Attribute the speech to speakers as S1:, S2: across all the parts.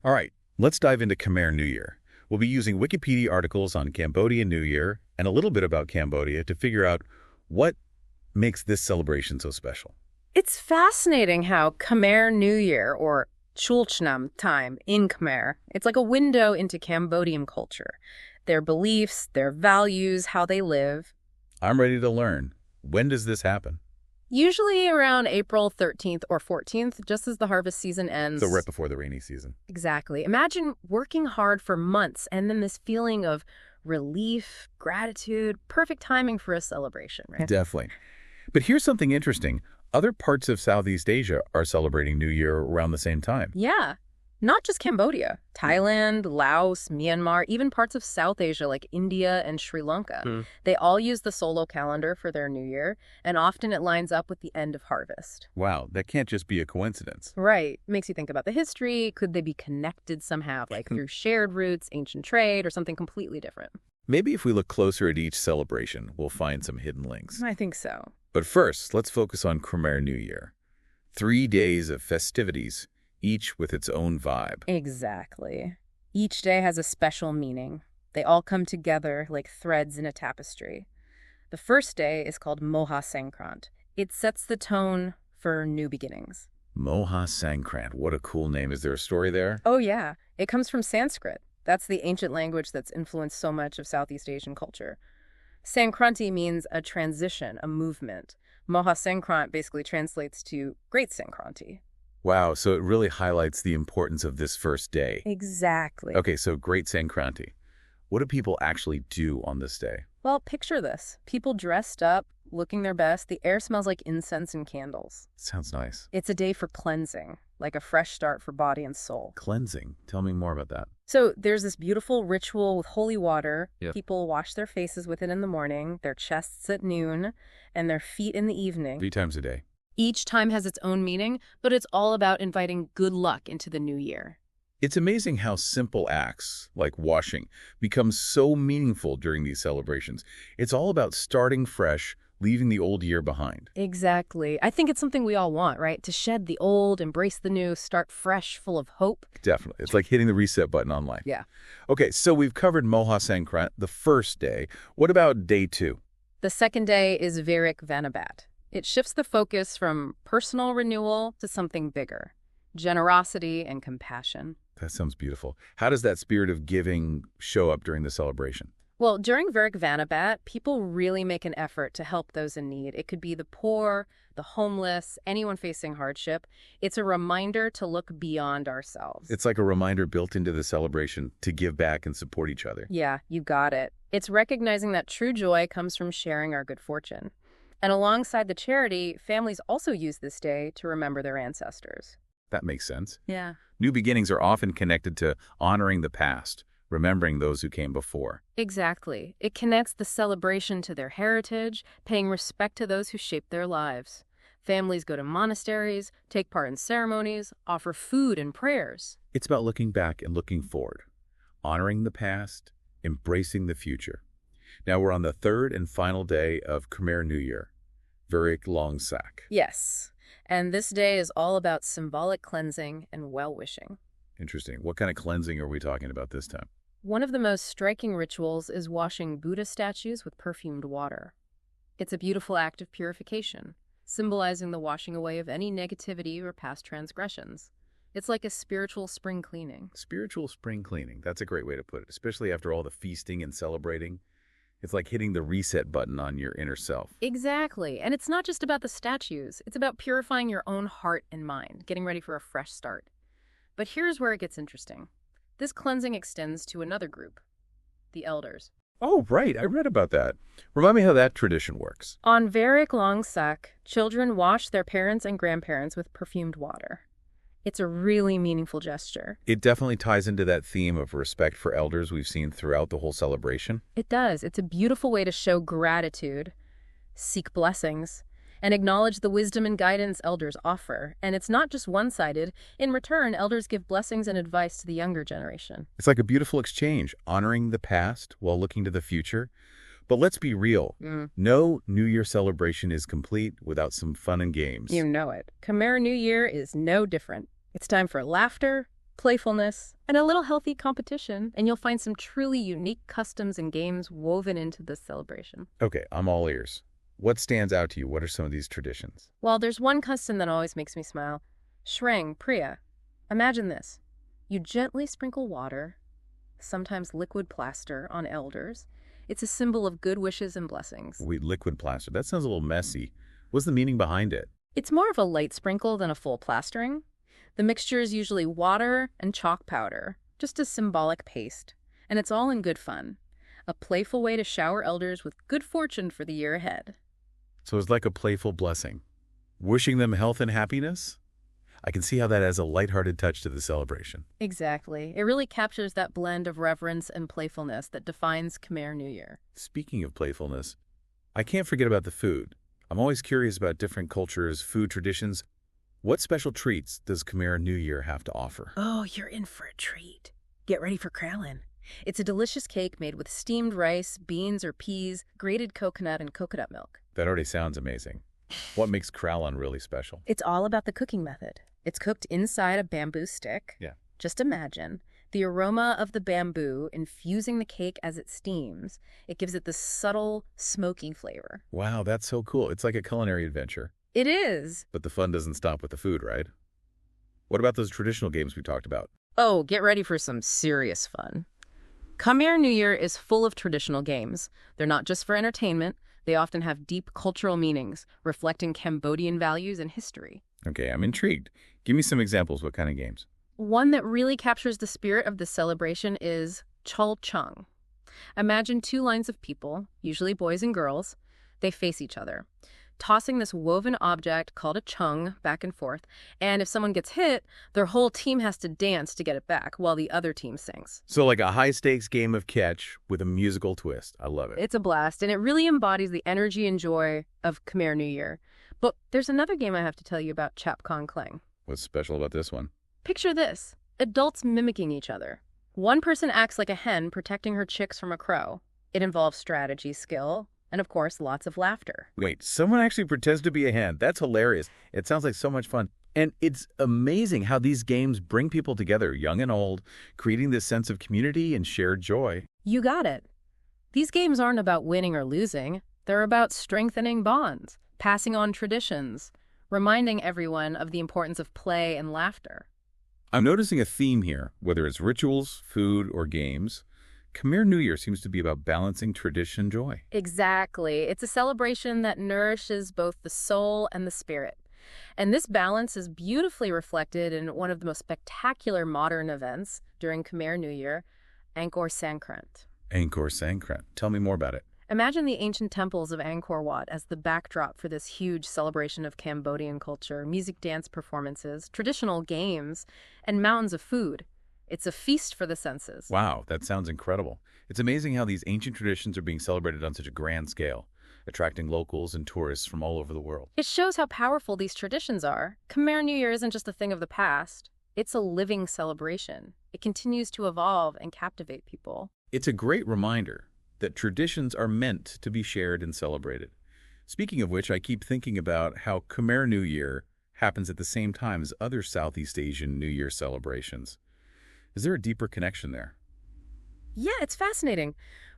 S1: All right, let's dive into Khmer New Year. We'll be using Wikipedia articles on Cambodian New Year and a little bit about Cambodia to figure out what makes this celebration so special.
S2: It's fascinating how Khmer New Year, or Chulchnam time in Khmer, it's like a window into Cambodian culture. Their beliefs, their values, how they live.
S1: I'm ready to learn. When does this happen?
S2: Usually around April 13th or 14th, just as the harvest season ends.
S1: So right before the rainy season.
S2: Exactly. Imagine working hard for months and then this feeling of relief, gratitude, perfect timing for a celebration, right?
S1: Definitely. But here's something interesting. Other parts of Southeast Asia are celebrating New Year around the same time.
S2: Yeah. Not just Cambodia. Thailand, Laos, Myanmar, even parts of South Asia like India and Sri Lanka. They all use the solar calendar for their New Year, and often it lines up with the end of harvest.
S1: Wow, that can't just be a coincidence.
S2: Right. Makes you think about the history. Could they be connected somehow, like through shared roots, ancient trade, or something completely different?
S1: Maybe if we look closer at each celebration, we'll find some hidden links.
S2: I think so.
S1: But first, let's focus on Khmer New Year. 3 days of festivities, each with its own vibe.
S2: Exactly. Each day has a special meaning. They all come together like threads in a tapestry. The first day is called Moha Sankrant. It sets the tone for new beginnings.
S1: Moha Sankrant, what a cool name. Is there a story there?
S2: Oh yeah, it comes from Sanskrit. That's the ancient language that's influenced so much of Southeast Asian culture. Sankranti means a transition, a movement. Moha Sankrant basically translates to Great Sankranti.
S1: Wow, so it really highlights the importance of this first day.
S2: Exactly.
S1: Okay, so Great Sankranti. What do people actually do on this day?
S2: Well, picture this. People dressed up, looking their best. The air smells like incense and candles.
S1: Sounds nice.
S2: It's a day for cleansing, like a fresh start for body and soul.
S1: Cleansing. Tell me more about that.
S2: So there's this beautiful ritual with holy water.
S1: Yep.
S2: People wash their faces with it in the morning, their chests at noon, and their feet in the evening.
S1: 3 times a day.
S2: Each time has its own meaning, but it's all about inviting good luck into the new year.
S1: It's amazing how simple acts, like washing, become so meaningful during these celebrations. It's all about starting fresh, leaving the old year behind.
S2: Exactly. I think it's something we all want, right? To shed the old, embrace the new, start fresh, full of hope.
S1: Definitely. It's like hitting the reset button on life.
S2: Yeah.
S1: Okay, so we've covered Moha Sankrant, the first day. What about day 2?
S2: The second day is Verik Vanabat. It shifts the focus from personal renewal to something bigger, generosity and compassion.
S1: That sounds beautiful. How does that spirit of giving show up during the celebration?
S2: Well, during Verik Vanabat, people really make an effort to help those in need. It could be the poor, the homeless, anyone facing hardship. It's a reminder to look beyond ourselves.
S1: It's like a reminder built into the celebration to give back and support each other.
S2: Yeah, you got it. It's recognizing that true joy comes from sharing our good fortune. And alongside the charity, families also use this day to remember their ancestors.
S1: That makes sense.
S2: Yeah.
S1: New beginnings are often connected to honoring the past, remembering those who came before.
S2: Exactly. It connects the celebration to their heritage, paying respect to those who shaped their lives. Families go to monasteries, take part in ceremonies, offer food and prayers.
S1: It's about looking back and looking forward, honoring the past, embracing the future. Now we're on the third and final day of Khmer New Year, Verik Longsak.
S2: Yes. And this day is all about symbolic cleansing and well-wishing.
S1: Interesting. What kind of cleansing are we talking about this time?
S2: One of the most striking rituals is washing Buddha statues with perfumed water. It's a beautiful act of purification, symbolizing the washing away of any negativity or past transgressions. It's like a spiritual spring cleaning.
S1: Spiritual spring cleaning. That's a great way to put it, especially after all the feasting and celebrating. It's like hitting the reset button on your inner self.
S2: Exactly. And it's not just about the statues. It's about purifying your own heart and mind, getting ready for a fresh start. But here's where it gets interesting. This cleansing extends to another group, the elders.
S1: Oh, right. I read about that. Remind me how that tradition works.
S2: On Verik Longsak, children wash their parents and grandparents with perfumed water. It's a really meaningful gesture.
S1: It definitely ties into that theme of respect for elders we've seen throughout the whole celebration.
S2: It does. It's a beautiful way to show gratitude, seek blessings, and acknowledge the wisdom and guidance elders offer. And it's not just one-sided. In return, elders give blessings and advice to the younger generation.
S1: It's like a beautiful exchange, honoring the past while looking to the future. But let's be real. No New Year celebration is complete without some fun and games.
S2: You know it. Khmer New Year is no different. It's time for laughter, playfulness, and a little healthy competition, and you'll find some truly unique customs and games woven into this celebration.
S1: Okay, I'm all ears. What stands out to you? What are some of these traditions?
S2: Well, there's one custom that always makes me smile. Shreng Priya. Imagine this. You gently sprinkle water, sometimes liquid plaster, on elders. It's a symbol of good wishes and blessings.
S1: Wait, liquid plaster. That sounds a little messy. What's the meaning behind it?
S2: It's more of a light sprinkle than a full plastering. The mixture is usually water and chalk powder, just a symbolic paste. And it's all in good fun. A playful way to shower elders with good fortune for the year ahead.
S1: So it's like a playful blessing. Wishing them health and happiness? I can see how that adds a lighthearted touch to the celebration.
S2: Exactly. It really captures that blend of reverence and playfulness that defines Khmer New Year.
S1: Speaking of playfulness, I can't forget about the food. I'm always curious about different cultures, food traditions. What special treats does Khmer New Year have to offer?
S2: Oh, you're in for a treat. Get ready for kralin. It's a delicious cake made with steamed rice, beans or peas, grated coconut, and coconut milk.
S1: That already sounds amazing. What makes kralon really special?
S2: It's all about the cooking method. It's cooked inside a bamboo stick.
S1: Yeah.
S2: Just imagine the aroma of the bamboo infusing the cake as it steams. It gives it this subtle, smoky flavor.
S1: Wow, that's so cool. It's like a culinary adventure.
S2: It is.
S1: But the fun doesn't stop with the food, right? What about those traditional games we talked about?
S2: Oh, get ready for some serious fun. Khmer New Year is full of traditional games. They're not just for entertainment. They often have deep cultural meanings, reflecting Cambodian values and history.
S1: Okay, I'm intrigued. Give me some examples. What kind of games?
S2: One that really captures the spirit of the celebration is Chul Chung. Imagine two lines of people, usually boys and girls. They face each other, tossing this woven object called a chung back and forth, and if someone gets hit, their whole team has to dance to get it back while the other team sings.
S1: So like a high-stakes game of catch with a musical twist. I love it.
S2: It's a blast, and it really embodies the energy and joy of Khmer New Year. But there's another game I have to tell you about, Chap Con Clang.
S1: What's special about this one?
S2: Picture this. Adults mimicking each other. One person acts like a hen protecting her chicks from a crow. It involves strategy, skill, and of course, lots of laughter.
S1: Wait, someone actually pretends to be a hen. That's hilarious. It sounds like so much fun. And it's amazing how these games bring people together, young and old, creating this sense of community and shared joy.
S2: You got it. These games aren't about winning or losing. They're about strengthening bonds, passing on traditions, reminding everyone of the importance of play and laughter.
S1: I'm noticing a theme here, whether it's rituals, food, or games. Khmer New Year seems to be about balancing tradition and joy.
S2: Exactly. It's a celebration that nourishes both the soul and the spirit. And this balance is beautifully reflected in one of the most spectacular modern events during Khmer New Year, Angkor Sankrant.
S1: Angkor Sankrant. Tell me more about it.
S2: Imagine the ancient temples of Angkor Wat as the backdrop for this huge celebration of Cambodian culture, music, dance performances, traditional games, and mountains of food. It's a feast for the senses.
S1: Wow, that sounds incredible. It's amazing how these ancient traditions are being celebrated on such a grand scale, attracting locals and tourists from all over the world.
S2: It shows how powerful these traditions are. Khmer New Year isn't just a thing of the past. It's a living celebration. It continues to evolve and captivate people.
S1: It's a great reminder that traditions are meant to be shared and celebrated. Speaking of which, I keep thinking about how Khmer New Year happens at the same time as other Southeast Asian New Year celebrations. Is there a deeper connection there?
S2: Yeah, it's fascinating.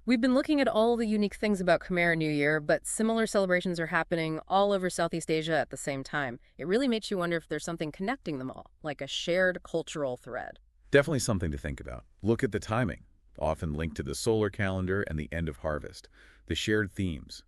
S2: We've been looking at all the unique things about Khmer New Year, but similar celebrations are happening all over Southeast Asia at the same time. It really makes you wonder if there's something connecting them all, like a shared cultural thread.
S1: Definitely something to think about. Look at the timing, often linked to the solar calendar and the end of harvest. The shared themes,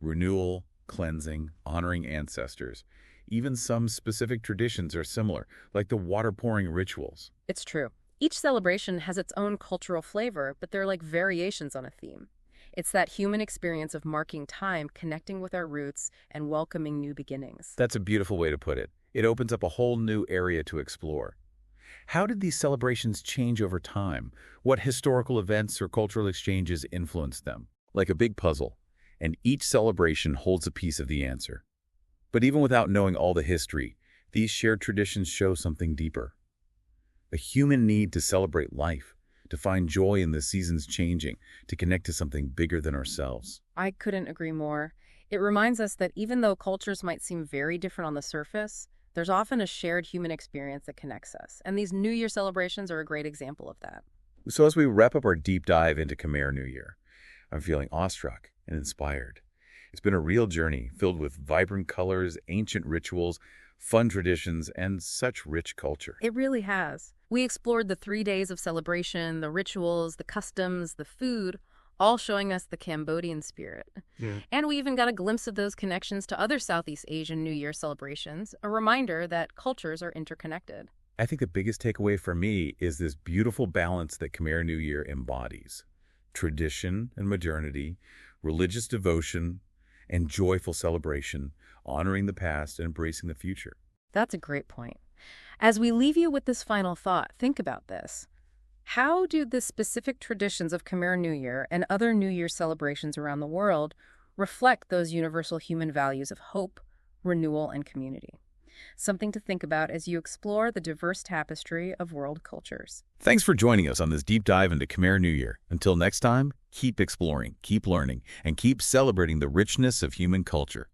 S1: renewal, cleansing, honoring ancestors. Even some specific traditions are similar, like the water pouring rituals.
S2: It's true. Each celebration has its own cultural flavor, but they're like variations on a theme. It's that human experience of marking time, connecting with our roots, and welcoming new beginnings.
S1: That's a beautiful way to put it. It opens up a whole new area to explore. How did these celebrations change over time? What historical events or cultural exchanges influenced them? Like a big puzzle, and each celebration holds a piece of the answer. But even without knowing all the history, these shared traditions show something deeper. A human need to celebrate life, to find joy in the seasons changing, to connect to something bigger than ourselves.
S2: I couldn't agree more. It reminds us that even though cultures might seem very different on the surface, There's often a shared human experience that connects us, and these New Year celebrations are a great example of that.
S1: So as we wrap up our deep dive into Khmer New Year, I'm feeling awestruck and inspired. It's been a real journey filled with vibrant colors, ancient rituals, fun traditions, and such rich culture.
S2: It really has. We explored the 3 days of celebration, the rituals, the customs, the food, all showing us the Cambodian spirit.
S3: Yeah.
S2: And we even got a glimpse of those connections to other Southeast Asian New Year celebrations, a reminder that cultures are interconnected.
S1: I think the biggest takeaway for me is this beautiful balance that Khmer New Year embodies. Tradition and modernity, religious devotion, and joyful celebration, honoring the past and embracing the future.
S2: That's a great point. As we leave you with this final thought, think about this. How do the specific traditions of Khmer New Year and other New Year celebrations around the world reflect those universal human values of hope, renewal, and community? Something to think about as you explore the diverse tapestry of world cultures.
S1: Thanks for joining us on this deep dive into Khmer New Year. Until next time, keep exploring, keep learning, and keep celebrating the richness of human culture.